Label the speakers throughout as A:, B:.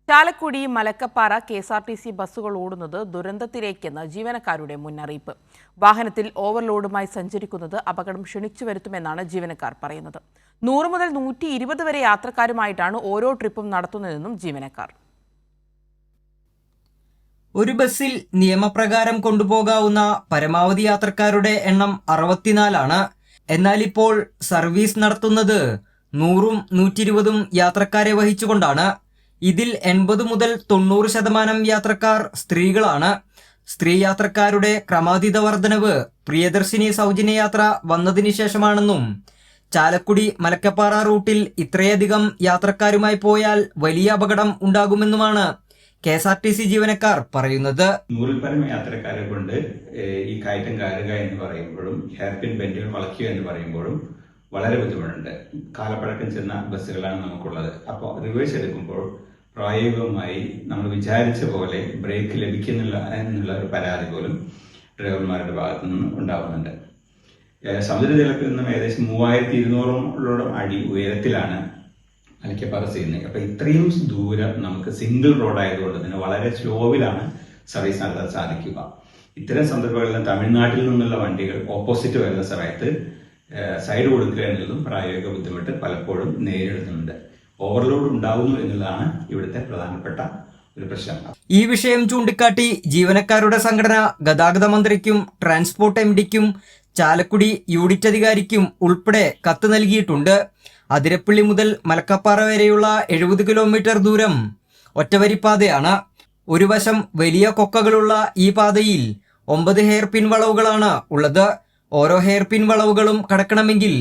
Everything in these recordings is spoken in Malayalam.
A: ചാലക്കുടി മലക്കപ്പാറ KSRTC ബസ്സുകൾ ഓടുന്നത് ദുരന്തത്തിലേക്കെന്ന് ജീവനക്കാരുടെ മുന്നറിയിപ്പ്. വാഹനത്തിൽ ഓവർലോഡുമായി സഞ്ചരിക്കുന്നത് അപകടം ക്ഷണിച്ചു വരുത്തുമെന്നാണ് ജീവനക്കാർ പറയുന്നത്. 100 മുതൽ 120 വരെ യാത്രക്കാരുമായിട്ടാണ് ഓരോ ട്രിപ്പും നടത്തുന്നതെന്നും ജീവനക്കാർ.
B: ഒരു ബസ്സിൽ നിയമപ്രകാരം കൊണ്ടുപോകാവുന്ന പരമാവധി യാത്രക്കാരുടെ എണ്ണം 64 ആണ്. എന്നാൽ ഇപ്പോൾ സർവീസ് നടത്തുന്നത് 100ഉം 120ഉം യാത്രക്കാരെ വഹിച്ചുകൊണ്ടാണ്. ഇതിൽ 80 മുതൽ 90% യാത്രക്കാർ സ്ത്രീകളാണ്. സ്ത്രീ യാത്രക്കാരുടെ ക്രമാതീത വർധനവ് പ്രിയദർശിനി സൗജന്യ യാത്ര വന്നതിന് ശേഷമാണെന്നും ചാലക്കുടി മലക്കപ്പാറ റൂട്ടിൽ ഇത്രയധികം യാത്രക്കാരുമായി പോയാൽ വലിയ അപകടം ഉണ്ടാകുമെന്നുമാണ് KSRTC ജീവനക്കാർ പറയുന്നത്.
C: 100-ൽ പരം യാത്രക്കാരെ കൊണ്ട് ഈ കയറ്റം കയറുക എന്ന് പറയുമ്പോഴും ഹെയർപിൻ ബെൻഡുകൾ വളയ്ക്കുക എന്ന് പറയുമ്പോഴും വളരെ ബുദ്ധിമുട്ടുണ്ട്. കാലപ്പഴക്കം ചെന്ന ബസ്സുകളാണ് നമുക്കുള്ളത്. അപ്പോൾ റിവേഴ്സ് എടുക്കുമ്പോൾ പ്രായോഗികമായി നമ്മൾ വിചാരിച്ച പോലെ ബ്രേക്ക് ലഭിക്കുന്നില്ല എന്നുള്ള ഒരു പരാതി പോലും ഡ്രൈവർമാരുടെ ഭാഗത്തു നിന്നും ഉണ്ടാകുന്നുണ്ട്. സമുദ്രജലത്തിൽ നിന്നും ഏകദേശം 3200ഓളം അടി ഉയരത്തിലാണ് മലക്കപ്പാറ ചെയ്യുന്നത്. അപ്പൊ ഇത്രയും ദൂരം നമുക്ക് സിംഗിൾ റോഡ് ആയതുകൊണ്ട് തന്നെ വളരെ സ്ലോവിലാണ് സർവീസ് നടത്താൻ സാധിക്കുക. ഇത്തരം സന്ദർഭങ്ങളിൽ തമിഴ്നാട്ടിൽ നിന്നുള്ള വണ്ടികൾ ഓപ്പോസിറ്റ് വരുന്ന സമയത്ത് സൈഡ് കൊടുക്കുക എന്നുള്ളതും പ്രായോഗിക ബുദ്ധിമുട്ട് പലപ്പോഴും നേരിടുന്നുണ്ട്. ഓവർലോഡ് ഉണ്ടാവുന്നു എന്നുള്ളതാണ് ഇവിടുത്തെ പ്രധാനപ്പെട്ട ഒരു പ്രശ്നം.
B: ഈ വിഷയം ചൂണ്ടിക്കാട്ടി ജീവനക്കാരുടെ സംഘടന ഗതാഗത മന്ത്രിക്കും ട്രാൻസ്പോർട്ട് MDക്കും ചാലക്കുടി യൂണിറ്റ് അധികാരിക്കും ഉൾപ്പെടെ കത്ത് നൽകിയിട്ടുണ്ട്. അതിരപ്പള്ളി മുതൽ മലക്കപ്പാറ വരെയുള്ള 70 കിലോമീറ്റർ ദൂരം ഒറ്റവരിപ്പാതയാണ്. ഒരു വശം വലിയ കൊക്കകളുള്ള ഈ പാതയിൽ 9 ഹെയർപിൻ വളവുകളാണ് ഉള്ളത്. ഓരോ ഹെയർപിൻ വളവുകളും കടക്കണമെങ്കിൽ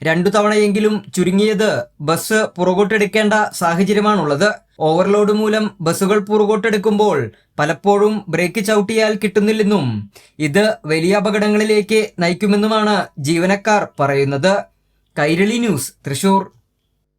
B: 2 തവണയെങ്കിലും ചുരുങ്ങിയത് ബസ് പുറകോട്ടെടുക്കേണ്ട സാഹചര്യമാണുള്ളത്. ഓവർലോഡ് മൂലം ബസ്സുകൾ പുറകോട്ടെടുക്കുമ്പോൾ പലപ്പോഴും ബ്രേക്ക് ചവിട്ടിയാൽ കിട്ടുന്നില്ലെന്നും ഇത് വലിയ അപകടങ്ങളിലേക്ക് നയിക്കുമെന്നുമാണ് ജീവനക്കാർ പറയുന്നത്. കൈരളി ന്യൂസ്, തൃശൂർ.